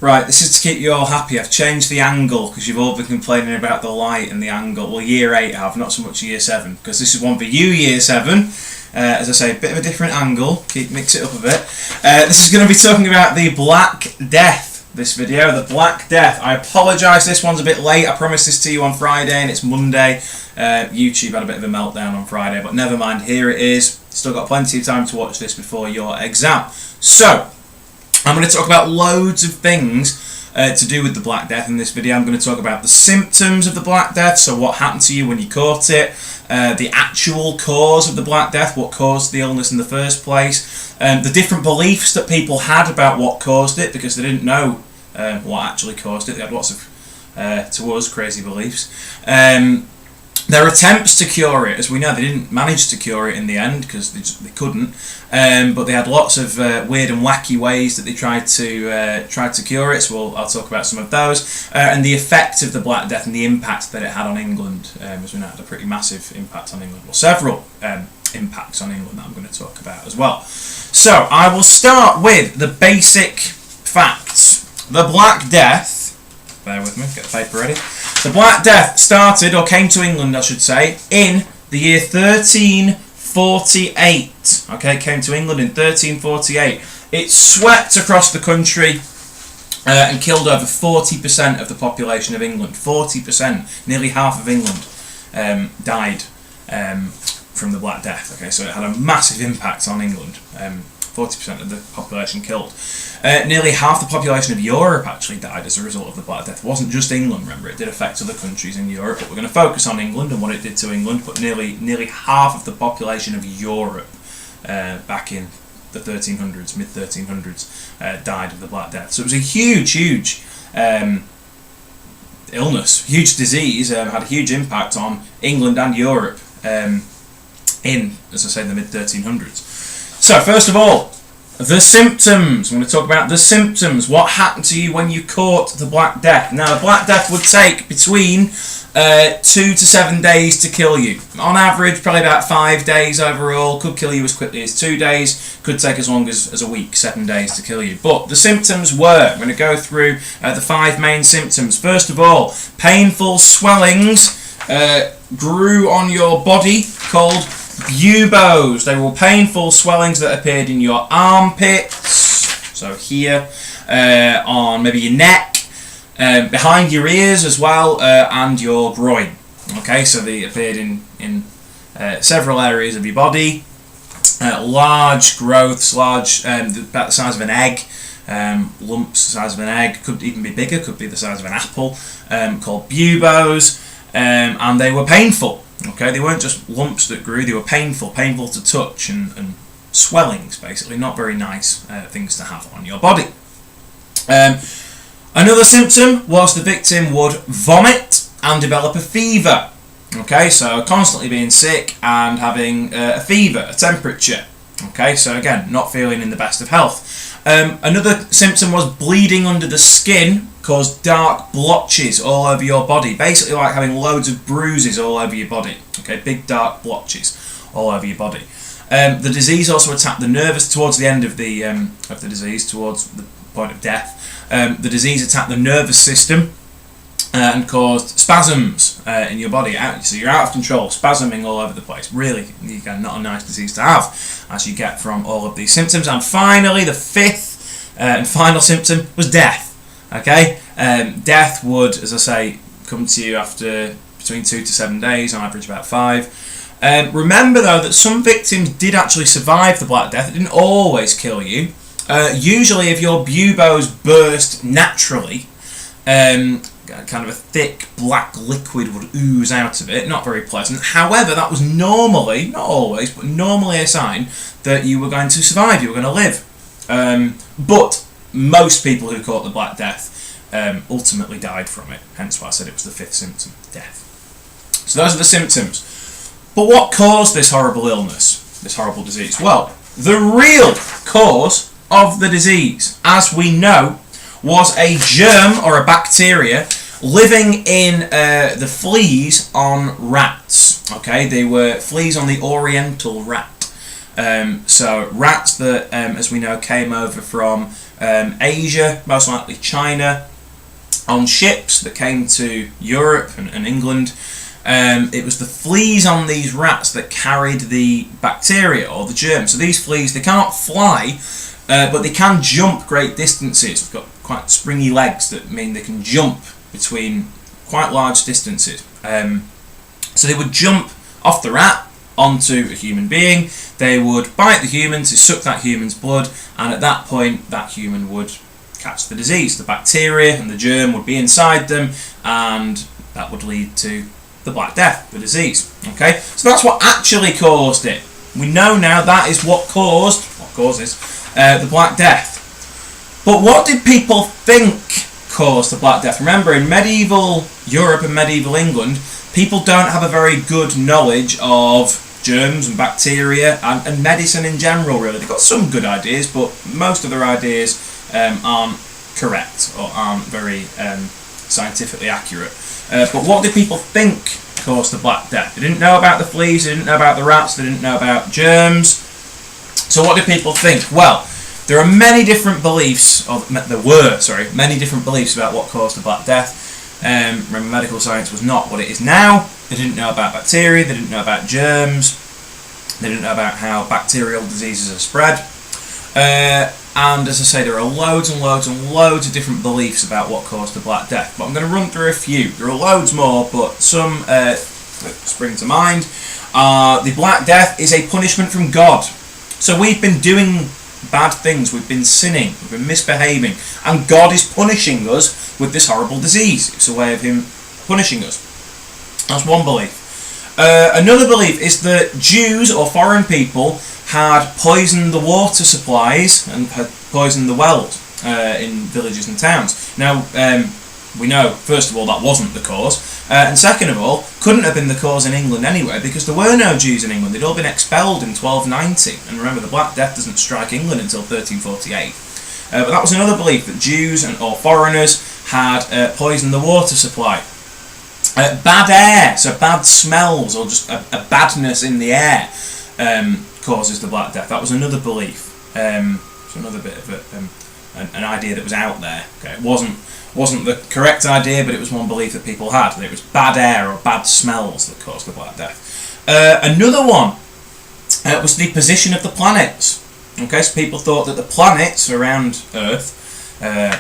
Right, this is to keep you all happy. I've changed the angle because you've all been complaining about the light and the angle. Well, year 8 have, not so much year 7, because this is one for you, year 7. As I say, a bit of a different angle. Mix it up a bit. This is going to be talking about the Black Death, this video, the Black Death. I apologise, this one's a bit late. I promised this to you on Friday and it's Monday. YouTube had a bit of a meltdown on Friday, but never mind, here it is. Still got plenty of time to watch this before your exam. So, I'm going to talk about loads of things to do with the Black Death in this video. I'm going to talk about the symptoms of the Black Death, so what happened to you when you caught it, the actual cause of the Black Death, what caused the illness in the first place, the different beliefs that people had about what caused it, because they didn't know what actually caused it. They had lots of, to us, crazy beliefs. Their attempts to cure it, as we know, they didn't manage to cure it in the end because they couldn't. But they had lots of weird and wacky ways that they tried to cure it. So I'll talk about some of those, and the effect of the Black Death and the impact that it had on England. As we know, it had a pretty massive impact on England. Well, several impacts on England that I'm going to talk about as well. So I will start with the basic facts. The Black Death. Bear with me. Get the paper ready. The Black Death started, or came to England, I should say, in the year 1348. Okay, it came to England in 1348. It swept across the country and killed over 40% of the population of England. 40%, nearly half of England died from the Black Death. Okay, so it had a massive impact on England. 40% of the population killed. Nearly half the population of Europe actually died as a result of the Black Death. It wasn't just England, remember, it did affect other countries in Europe, but we're going to focus on England and what it did to England. But nearly half of the population of Europe back in the 1300s, mid-1300s, died of the Black Death. So it was a huge illness, huge disease, had a huge impact on England and Europe in, as I say, the mid-1300s. So, first of all, the symptoms. I'm going to talk about the symptoms. What happened to you when you caught the Black Death? Now, the Black Death would take between 2 to 7 days to kill you. On average, probably about 5 days overall. Could kill you as quickly as 2 days. Could take as long as a week, 7 days to kill you. But the symptoms were, I'm going to go through the 5 main symptoms. First of all, painful swellings grew on your body called buboes. They were painful swellings that appeared in your armpits, so here, on maybe your neck, behind your ears as well, and your groin. Okay, so they appeared in several areas of your body. Large growths, large, about the size of an egg, lumps the size of an egg, could even be bigger, could be the size of an apple, called buboes, and they were painful. Okay, they weren't just lumps that grew, they were painful to touch, and swellings, basically, not very nice things to have on your body. Another symptom was the victim would vomit and develop a fever. Okay, so constantly being sick and having a fever, a temperature. Okay, so again, not feeling in the best of health. Another symptom was bleeding under the skin, caused dark blotches all over your body, basically like having loads of bruises all over your body. Okay, big dark blotches all over your body. The disease also attacked the nerves towards the end of the disease, towards the point of death. The disease attacked the nervous system and caused spasms in your body. So you're out of control, spasming all over the place. Really, again, not a nice disease to have as you get from all of these symptoms. And finally, the 5th and final symptom was death. Okay, death would, as I say, come to you after between 2 to 7 days, on average about 5. Remember though that some victims did actually survive the Black Death. It didn't always kill you. Usually if your buboes burst naturally, kind of a thick black liquid would ooze out of it, not very pleasant. However, that was normally, not always, but normally a sign that you were going to survive, you were going to live. But most people who caught the Black Death ultimately died from it, hence why I said it was the 5th symptom, death. So those are the symptoms. But what caused this horrible illness, this horrible disease? Well, the real cause of the disease, as we know, was a germ or a bacteria living in the fleas on rats. Okay, they were fleas on the oriental rat. So rats that, as we know, came over from Asia, most likely China, on ships that came to Europe and England. It was the fleas on these rats that carried the bacteria or the germs. So these fleas, they cannot fly, but they can jump great distances. They've got quite springy legs that mean they can jump between quite large distances. So they would jump off the rat onto a human being. They would bite the human to suck that human's blood, and at that point that human would catch the disease. The bacteria and the germ would be inside them, and that would lead to the Black Death, the disease. Okay, so that's what actually caused it. We know now that is what causes the Black Death. But what did people think caused the Black Death? Remember, in medieval Europe and medieval England, people don't have a very good knowledge of germs and bacteria and medicine in general, really. They've got some good ideas, but most of their ideas aren't correct or aren't very scientifically accurate. But what did people think caused the Black Death? They didn't know about the fleas, they didn't know about the rats, they didn't know about germs. So what did people think? Well, there are many different beliefs, many different beliefs about what caused the Black Death. Remember, medical science was not what it is now. They didn't know about bacteria, they didn't know about germs, they didn't know about how bacterial diseases are spread. And as I say, there are loads and loads and loads of different beliefs about what caused the Black Death. But I'm going to run through a few. There are loads more, but some that spring to mind. The Black Death is a punishment from God. So we've been doing bad things, we've been sinning, we've been misbehaving, and God is punishing us with this horrible disease. It's a way of Him punishing us. That's one belief. Another belief is that Jews or foreign people had poisoned the water supplies and had poisoned the wells in villages and towns. Now, we know, first of all, that wasn't the cause, and second of all, couldn't have been the cause in England anyway, because there were no Jews in England. They'd all been expelled in 1290, and remember, the Black Death doesn't strike England until 1348. But that was another belief, that Jews or foreigners had poisoned the water supply. Bad air, so bad smells or just a badness in the air causes the Black Death. That was another belief. So another bit of an idea that was out there. Okay, it wasn't the correct idea, but it was one belief that people had, that it was bad air or bad smells that caused the Black Death. Another one was the position of the planets. Okay, so people thought that the planets around Earth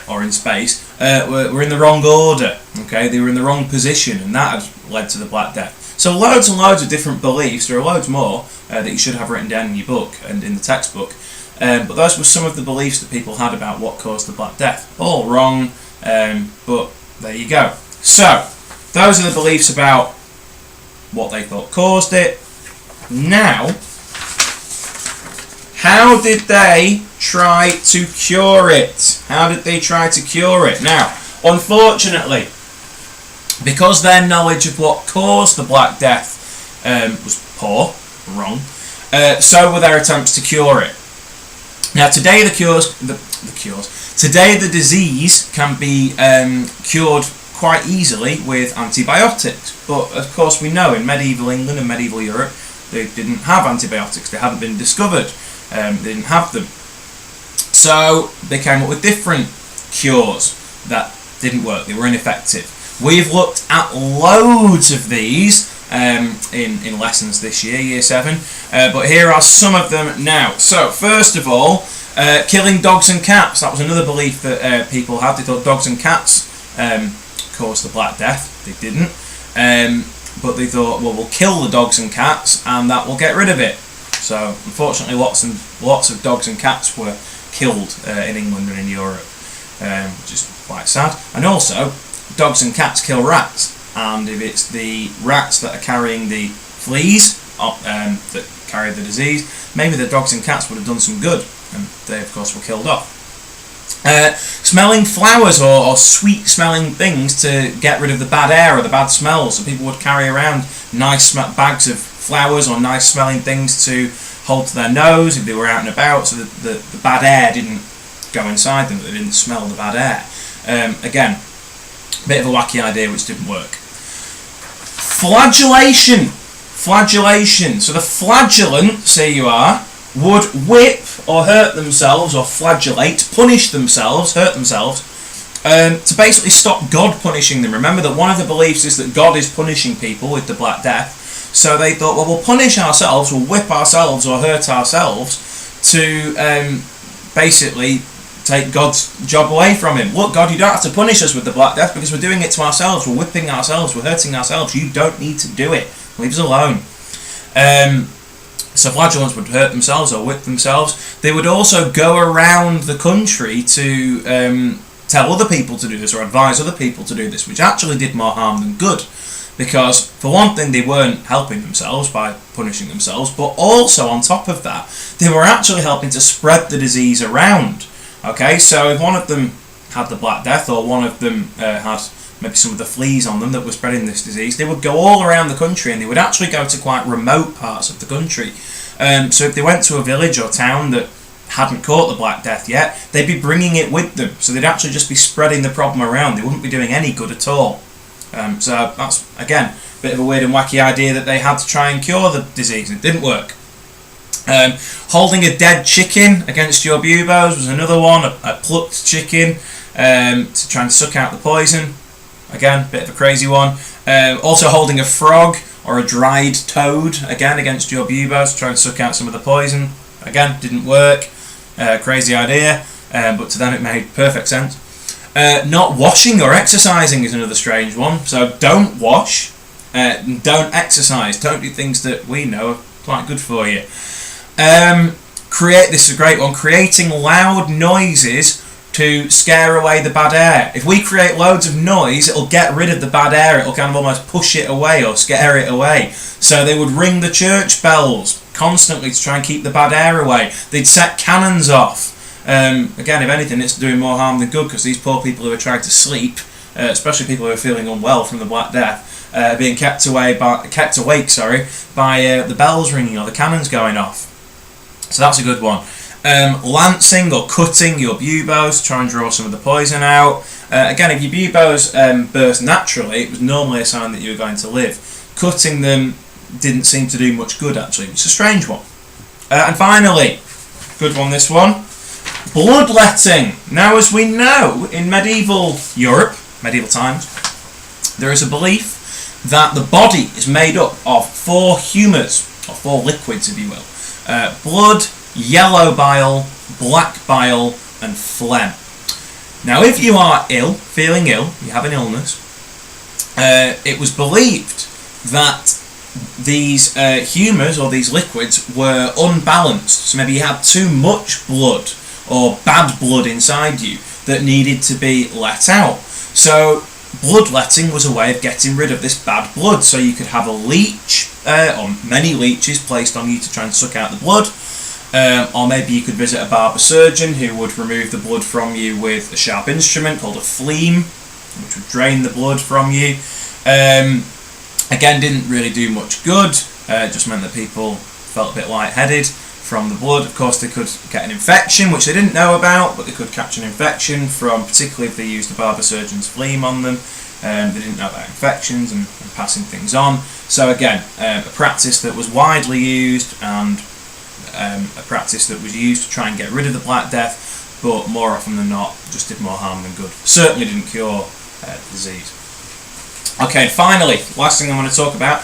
or in space were in the wrong order. Okay, they were in the wrong position, and that had led to the Black Death. So loads and loads of different beliefs. There are loads more that you should have written down in your book and in the textbook. But those were some of the beliefs that people had about what caused the Black Death. All wrong, but there you go. So those are the beliefs about what they thought caused it. Now, how did they try to cure it? How did they try to cure it? Now, unfortunately, because their knowledge of what caused the Black Death was poor, wrong, so were their attempts to cure it. Now, today today the disease can be cured quite easily with antibiotics. But of course, we know in medieval England and medieval Europe, they didn't have antibiotics. They hadn't been discovered. They didn't have them. So they came up with different cures that didn't work. They were ineffective. We've looked at loads of these in lessons this year, Year 7, but here are some of them now. So first of all, killing dogs and cats. That was another belief that people had. They thought dogs and cats caused the Black Death. They didn't, but they thought, well, we'll kill the dogs and cats and that will get rid of it. So unfortunately, lots of dogs and cats were killed in England and in Europe, which is quite sad. And also, dogs and cats kill rats, and if it's the rats that are carrying the fleas that carry the disease, maybe the dogs and cats would have done some good, and they of course were killed off. Smelling flowers or sweet smelling things to get rid of the bad air or the bad smells, so people would carry around nice bags of flowers or nice smelling things to hold to their nose if they were out and about, so that the bad air didn't go inside them, that they didn't smell the bad air. Again, a bit of a wacky idea which didn't work. Flagellation. So the flagellant, say you are, would whip or hurt themselves or flagellate, punish themselves, hurt themselves, to basically stop God punishing them. Remember that one of the beliefs is that God is punishing people with the Black Death. So they thought, well, we'll punish ourselves, we'll whip ourselves or hurt ourselves to basically take God's job away from him. Look, God, you don't have to punish us with the Black Death because we're doing it to ourselves, we're whipping ourselves, we're hurting ourselves. You don't need to do it. Leave us alone. So flagellants would hurt themselves or whip themselves. They would also go around the country to tell other people to do this or advise other people to do this, which actually did more harm than good. Because, for one thing, they weren't helping themselves by punishing themselves, but also, on top of that, they were actually helping to spread the disease around. Okay, so if one of them had the Black Death, or one of them had maybe some of the fleas on them that were spreading this disease, they would go all around the country, and they would actually go to quite remote parts of the country. So if they went to a village or town that hadn't caught the Black Death yet, they'd be bringing it with them. So they'd actually just be spreading the problem around. They wouldn't be doing any good at all. So that's, again, a bit of a weird and wacky idea that they had to try and cure the disease. It didn't work. Holding a dead chicken against your buboes was another one. A plucked chicken to try and suck out the poison. Again, bit of a crazy one. Also holding a frog or a dried toad, again, against your buboes to try and suck out some of the poison. Again, didn't work. Crazy idea, but to them it made perfect sense. Not washing or exercising is another strange one. So don't wash, don't exercise, don't do things that we know are quite good for you. This is a great one, creating loud noises to scare away the bad air. If we create loads of noise, it'll get rid of the bad air, it'll kind of almost push it away or scare it away. So they would ring the church bells constantly to try and keep the bad air away. They'd set cannons off. Again, if anything, it's doing more harm than good, because these poor people who are trying to sleep, especially people who are feeling unwell from the Black Death, being kept awake by the bells ringing or the cannons going off. So that's a good one. Lancing or cutting your buboes, try and draw some of the poison out. Again, if your buboes burst naturally, it was normally a sign that you were going to live. Cutting them didn't seem to do much good, actually. It's a strange one. And finally, good one, this one. Bloodletting. Now, as we know, in medieval Europe, medieval times, there is a belief that the body is made up of 4 humours, or 4 liquids, if you will. Blood, yellow bile, black bile, and phlegm. Now, if you are ill, feeling ill, you have an illness, it was believed that these humours, or these liquids, were unbalanced. So maybe you had too much blood or bad blood inside you that needed to be let out. So bloodletting was a way of getting rid of this bad blood. So you could have a leech, or many leeches placed on you to try and suck out the blood, or maybe you could visit a barber surgeon who would remove the blood from you with a sharp instrument called a phleem, which would drain the blood from you. Again, didn't really do much good. It just meant that people felt a bit lightheaded from the blood. Of course, they could get an infection, which they didn't know about, but they could catch an infection from, particularly if they used a barber surgeon's phleem on them. They didn't know about infections and passing things on. So again, a practice that was widely used, and a practice that was used to try and get rid of the Black Death, but more often than not, just did more harm than good. Certainly didn't cure the disease. Okay, finally, last thing I want to talk about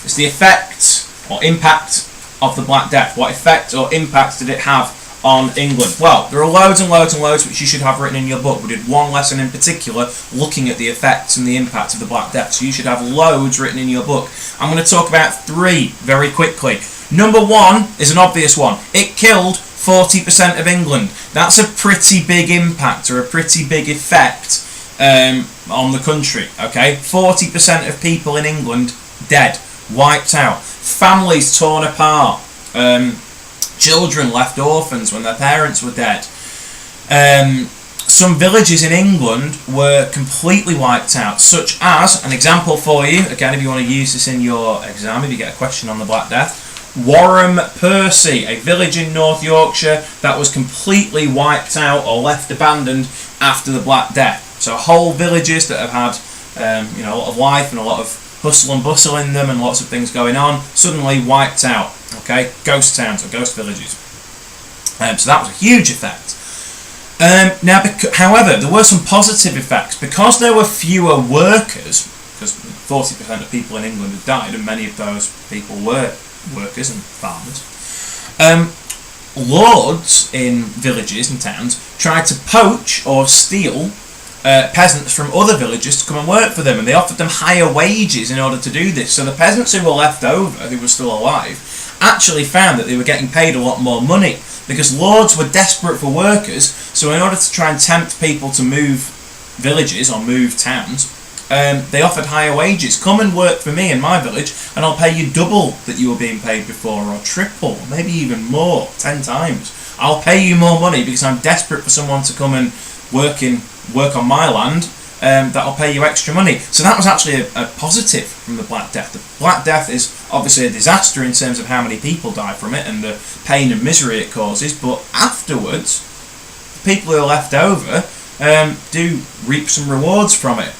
is the effect or impact of the Black Death. What effect or impact did it have on England? Well, there are loads and loads and loads which you should have written in your book. We did one lesson in particular looking at the effects and the impact of the Black Death, so you should have loads written in your book. I'm going to talk about 3 very quickly. Number 1 is an obvious one. It killed 40% of England. That's a pretty big impact, or a pretty big effect on the country. Okay, 40% of people in England dead, wiped out, families torn apart, children left orphans when their parents were dead. Some villages in England were completely wiped out, such as, an example for you, again, if you want to use this in your exam, if you get a question on the Black Death, Warham Percy, a village in North Yorkshire that was completely wiped out or left abandoned after the Black Death. So whole villages that have had a lot of life and a lot of hustle and bustle in them and lots of things going on, suddenly wiped out. Okay, ghost towns or ghost villages. So that was a huge effect. Now, however, there were some positive effects. Because there were fewer workers, because 40% of people in England had died, and many of those people were workers and farmers, lords in villages and towns tried to poach or steal peasants from other villages to come and work for them, and they offered them higher wages in order to do this. So the peasants who were left over, who were still alive, actually found that they were getting paid a lot more money, because lords were desperate for workers. So in order to try and tempt people to move villages or move towns, they offered higher wages. Come and work for me in my village and I'll pay you double that you were being paid before, or triple, maybe even more, 10 times. I'll pay you more money because I'm desperate for someone to come and work on my land, that'll pay you extra money. So that was actually a positive from the Black Death. The Black Death is obviously a disaster in terms of how many people die from it and the pain and misery it causes, but afterwards, the people who are left over do reap some rewards from it.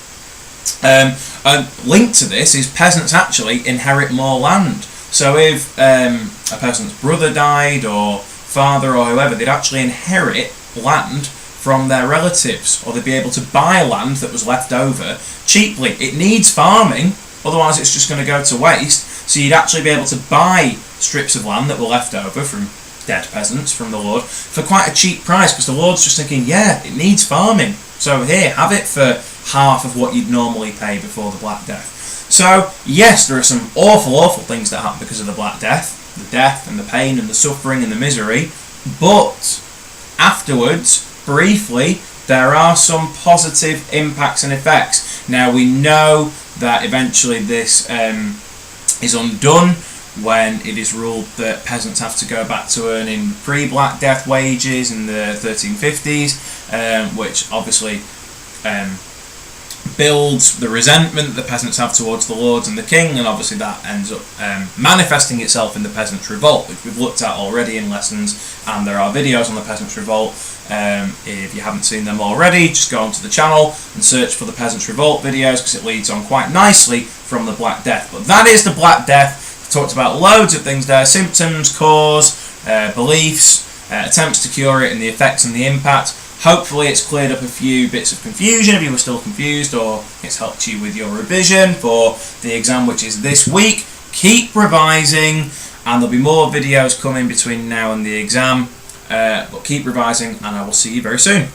A link to this is peasants actually inherit more land. So if a peasant's brother died, or father, or whoever, they'd actually inherit land from their relatives, or they'd be able to buy land that was left over cheaply. It needs farming, otherwise it's just going to go to waste. So you'd actually be able to buy strips of land that were left over from dead peasants, from the lord, for quite a cheap price, because the lord's just thinking, yeah, it needs farming, so here, have it for half of what you'd normally pay before the Black Death. So yes, there are some awful things that happen because of the Black Death, the death and the pain and the suffering and the misery, but afterwards, briefly, there are some positive impacts and effects. Now, we know that eventually this is undone when it is ruled that peasants have to go back to earning pre-Black Death wages in the 1350s, which obviously builds the resentment that the peasants have towards the lords and the king, and obviously that ends up manifesting itself in the Peasants' Revolt, which we've looked at already in lessons, and there are videos on the Peasants' Revolt. If you haven't seen them already, just go onto the channel and search for the Peasants' Revolt videos, because it leads on quite nicely from the Black Death. But that is the Black Death. We've talked about loads of things there: symptoms, cause, beliefs, attempts to cure it, and the effects and the impact. Hopefully it's cleared up a few bits of confusion if you were still confused, or it's helped you with your revision for the exam, which is this week. Keep revising, and there'll be more videos coming between now and the exam, but keep revising, and I will see you very soon.